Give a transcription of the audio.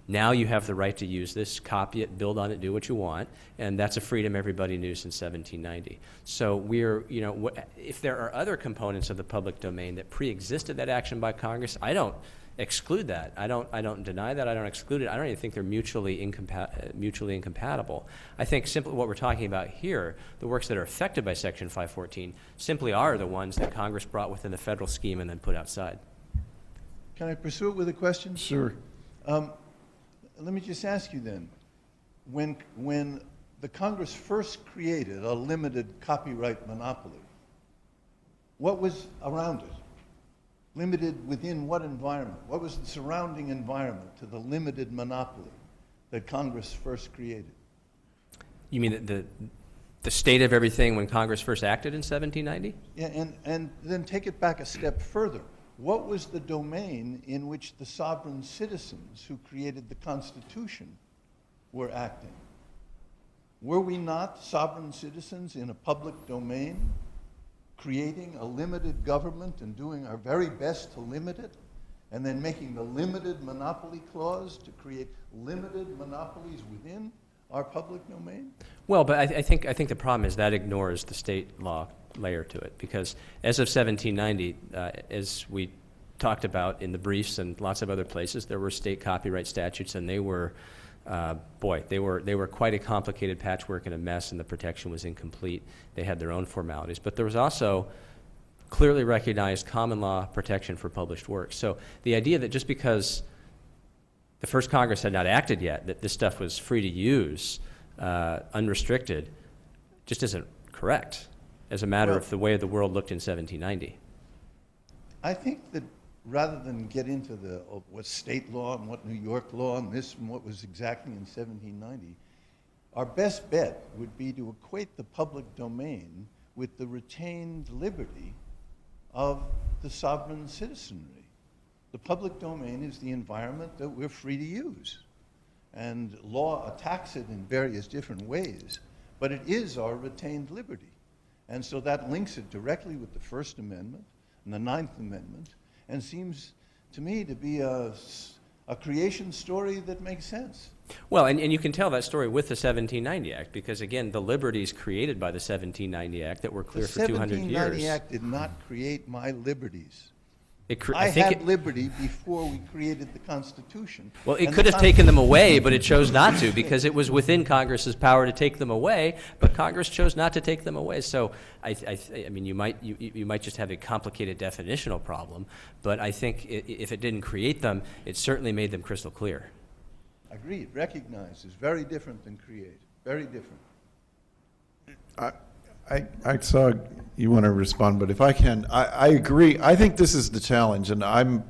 Now you have the right to use this, copy it, build on it, do what you want, and that's a freedom everybody knew since 1790. So we're, you know, if there are other components of the public domain that pre-existed that action by Congress, I don't exclude that. I don't deny that. I don't exclude it. I don't even think they're mutually incompatible. I think simply what we're talking about here, the works that are affected by Section 514, simply are the ones that Congress brought within the federal scheme and then put outside. Can I pursue it with a question? Sure. Let me just ask you then, when the Congress first created a limited copyright monopoly, what was around it? Limited within what environment? What was the surrounding environment to the limited monopoly that Congress first created? You mean the state of everything when Congress first acted in 1790? Yeah, and then take it back a step further. What was the domain in which the sovereign citizens who created the Constitution were acting? Were we not sovereign citizens in a public domain, creating a limited government and doing our very best to limit it, and then making the limited monopoly clause to create limited monopolies within our public domain? Well, but I think the problem is that ignores the state law layer to it, because as of 1790, as we talked about in the briefs and lots of other places, there were state copyright statutes, and they were, they were quite a complicated patchwork and a mess, and the protection was incomplete. They had their own formalities, but there was also clearly recognized common law protection for published works. So the idea that just because the first Congress had not acted yet, that this stuff was free to use, unrestricted, just isn't correct as a matter of the way the world looked in 1790. I think that rather than get into what state law and what New York law and this and what was exactly in 1790, our best bet would be to equate the public domain with the retained liberty of the sovereign citizenry. The public domain is the environment that we're free to use. And law attacks it in various different ways, but it is our retained liberty. And so that links it directly with the First Amendment and the Ninth Amendment, and seems to me to be a creation story that makes sense. Well, and you can tell that story with the 1790 Act, because again, the liberties created by the 1790 Act that were clear for 200 years. The 1790 Act did not create my liberties. I had liberty before we created the Constitution. Well, it could have taken them away, but it chose not to, because it was within Congress's power to take them away, but Congress chose not to take them away. So I mean, you might just have a complicated definitional problem, but I think if it didn't create them, it certainly made them crystal clear. Agreed. Recognized is very different than create. Very different. I saw you want to respond, but if I can, I agree. I think this is the challenge, and I'm